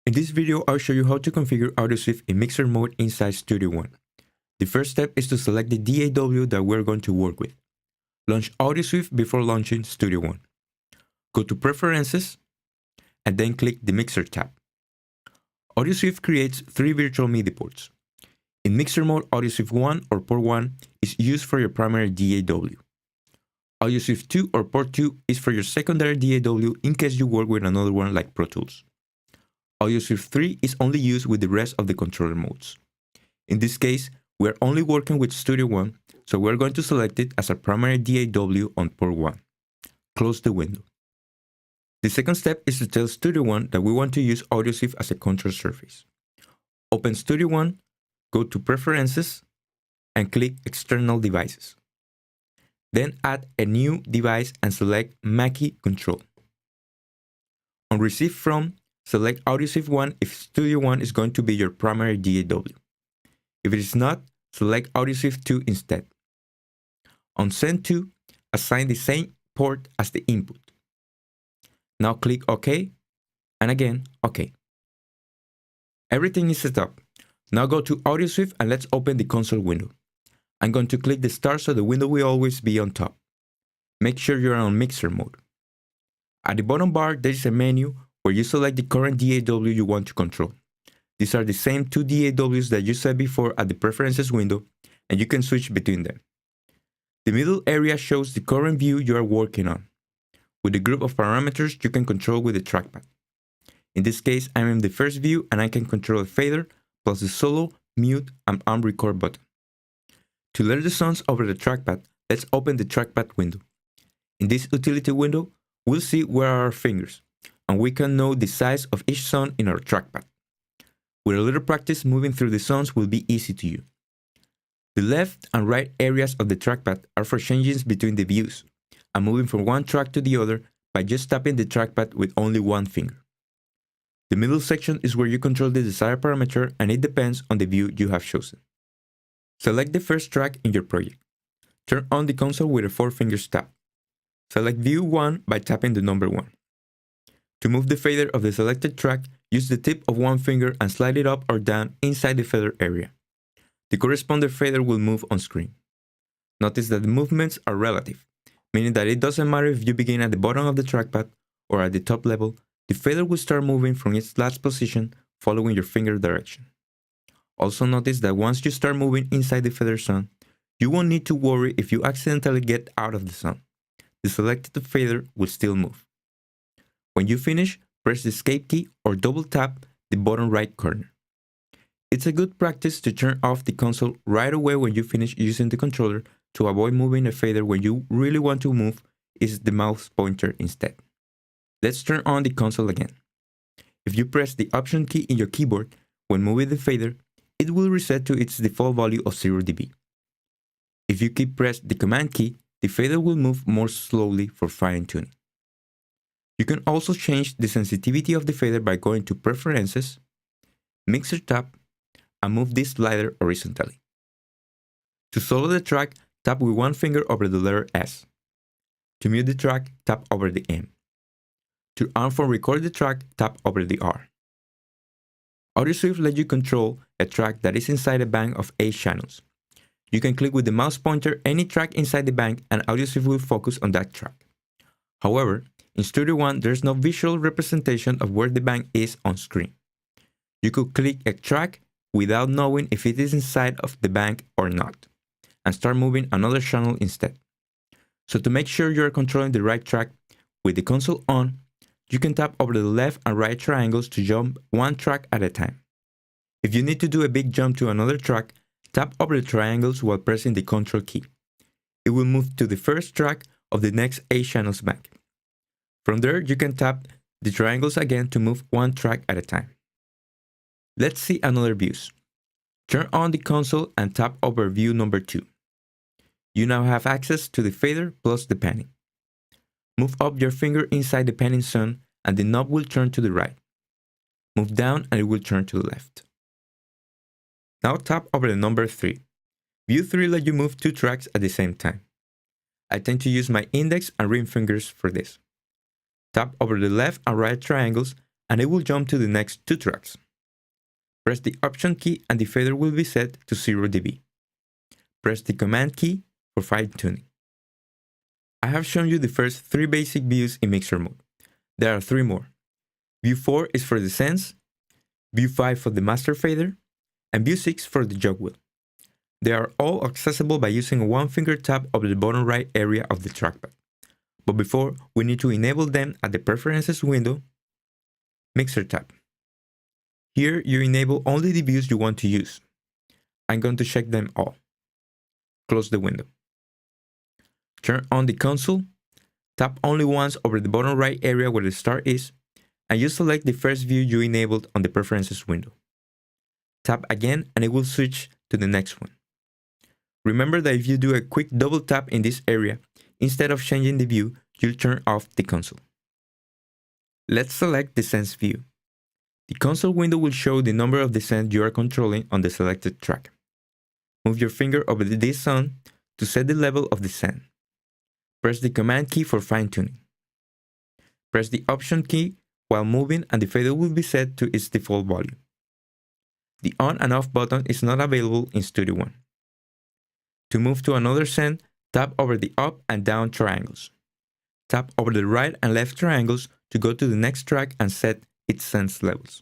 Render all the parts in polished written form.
In this video, I'll show you how to configure AudioSwift in mixer mode inside Studio One. The first step is to select the DAW that we're going to work with. Launch AudioSwift before launching Studio One. Go to Preferences, and then click the Mixer tab. AudioSwift creates 3 virtual MIDI ports. In mixer mode, AudioSwift 1 or Port 1 is used for your primary DAW. AudioSwift 2 or Port 2 is for your secondary DAW in case you work with another one like Pro Tools. AudioSwift 3 is only used with the rest of the controller modes. In this case, we're only working with Studio One, so we're going to select it as a primary DAW on Port 1. Close the window. The second step is to tell Studio One that we want to use AudioSwift as a control surface. Open Studio One, go to Preferences, and click External Devices. Then add a new device and select Mackie Control. On Receive From, select AudioSwift 1 if Studio One is going to be your primary DAW. If it is not, select AudioSwift 2 instead. On Send To, assign the same port as the input. Now click OK, and again OK. Everything is set up. Now go to AudioSwift and let's open the console window. I'm going to click the star so the window will always be on top. Make sure you're on mixer mode. At the bottom bar, there is a menu where you select the current DAW you want to control. These are the same 2 DAWs that you set before at the Preferences window, and you can switch between them. The middle area shows the current view you are working on, with the group of parameters you can control with the trackpad. In this case, I'm in the first view and I can control a fader, plus the solo, mute, and record button. To learn the sounds over the trackpad, let's open the trackpad window. In this utility window, we'll see where are our fingers, and we can know the size of each sound in our trackpad. With a little practice, moving through the sounds will be easy to you. The left and right areas of the trackpad are for changes between the views, and moving from one track to the other by just tapping the trackpad with only one finger. The middle section is where you control the desired parameter, and it depends on the view you have chosen. Select the first track in your project. Turn on the console with a 4-finger tap. Select View 1 by tapping the number 1. To move the fader of the selected track, use the tip of one finger and slide it up or down inside the fader area. The corresponding fader will move on screen. Notice that the movements are relative, meaning that it doesn't matter if you begin at the bottom of the trackpad or at the top level, the fader will start moving from its last position following your finger direction. Also notice that once you start moving inside the fader zone, you won't need to worry if you accidentally get out of the zone. The selected fader will still move. When you finish, press the Escape key or double tap the bottom right corner. It's a good practice to turn off the console right away when you finish using the controller to avoid moving a fader when you really want to move is the mouse pointer instead. Let's turn on the console again. If you press the Option key in your keyboard when moving the fader, it will reset to its default value of 0 dB. If you keep pressing the Command key, the fader will move more slowly for fine-tuning. You can also change the sensitivity of the fader by going to Preferences, Mixer tab, and move this slider horizontally. To solo the track, tap with one finger over the letter S. To mute the track, tap over the M. To unfold record the track, tap over the R. AudioSwift lets you control a track that is inside a bank of 8 channels. You can click with the mouse pointer any track inside the bank and AudioSwift will focus on that track. However, in Studio One, there's no visual representation of where the bank is on screen. You could click a track without knowing if it is inside of the bank or not, and start moving another channel instead. So to make sure you are controlling the right track, with the console on, you can tap over the left and right triangles to jump one track at a time. If you need to do a big jump to another track, tap over the triangles while pressing the Control key. It will move to the first track of the next 8 channels bank. From there, you can tap the triangles again to move one track at a time. Let's see another views. Turn on the console and tap over view number 2. You now have access to the fader plus the panning. Move up your finger inside the panning zone and the knob will turn to the right. Move down and it will turn to the left. Now tap over the number 3. View 3 lets you move 2 tracks at the same time. I tend to use my index and ring fingers for this. Tap over the left and right triangles and it will jump to the next 2 tracks. Press the Option key and the fader will be set to 0 dB. Press the Command key for fine-tuning. I have shown you the first 3 basic views in mixer mode. There are 3 more. View 4 is for the Sense, View 5 for the Master Fader, and View 6 for the Jog Wheel. They are all accessible by using a one-finger tap over the bottom right area of the trackpad. But before, we need to enable them at the Preferences window, Mixer tab. Here, you enable only the views you want to use. I'm going to check them all. Close the window. Turn on the console, tap only once over the bottom right area where the star is, and you select the first view you enabled on the Preferences window. Tap again and it will switch to the next one. Remember that if you do a quick double tap in this area, instead of changing the view, you'll turn off the console. Let's select the Sense view. The console window will show the number of descent you are controlling on the selected track. Move your finger over this zone to set the level of descent. Press the Command key for fine-tuning. Press the Option key while moving and the fader will be set to its default volume. The on and off button is not available in Studio One. To move to another scene, tap over the up and down triangles. Tap over the right and left triangles to go to the next track and set its sense levels.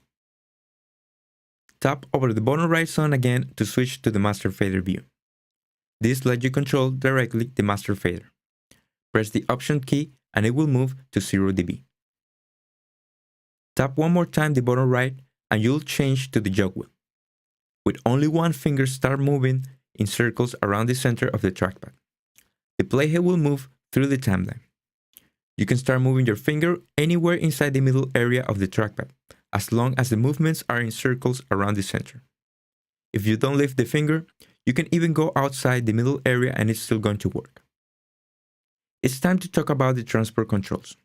Tap over the bottom right zone again to switch to the Master Fader view. This lets you control directly the Master Fader. Press the Option key and it will move to 0 dB. Tap one more time the bottom right and you'll change to the Jog Wheel. With only one finger, start moving in circles around the center of the trackpad. The playhead will move through the timeline. You can start moving your finger anywhere inside the middle area of the trackpad, as long as the movements are in circles around the center. If you don't lift the finger, you can even go outside the middle area and it's still going to work. It's time to talk about the transport controls.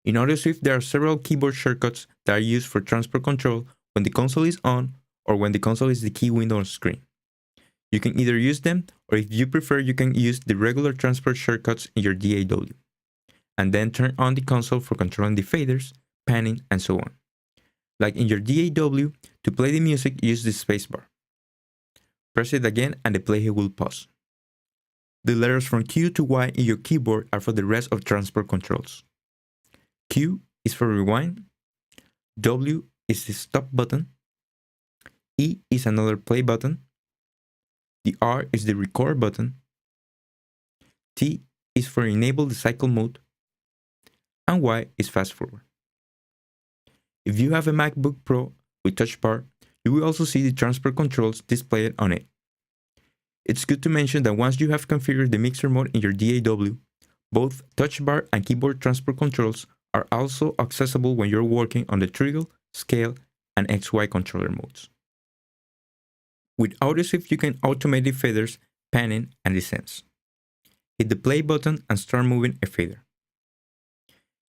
In AudioSwift, there are several keyboard shortcuts that are used for transport control when the console is on or when the console is the key window on screen. You can either use them, or if you prefer, you can use the regular transport shortcuts in your DAW, and then turn on the console for controlling the faders, panning, and so on. Like in your DAW, to play the music, use the spacebar. Press it again and the playhead will pause. The letters from Q to Y in your keyboard are for the rest of transport controls. Q is for rewind, W is the stop button, E is another play button, the R is the record button, T is for enable the cycle mode, and Y is fast forward. If you have a MacBook Pro with Touch Bar, you will also see the transport controls displayed on it. It's good to mention that once you have configured the mixer mode in your DAW, both Touch Bar and keyboard transport controls are also accessible when you're working on the triangle, scale, and XY controller modes. With AudioSwift, you can automate the faders, panning, and descents. Hit the play button and start moving a fader.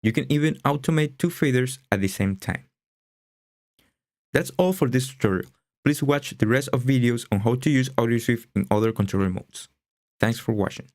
You can even automate 2 faders at the same time. That's all for this tutorial. Please watch the rest of videos on how to use AudioSwift in other controller modes. Thanks for watching.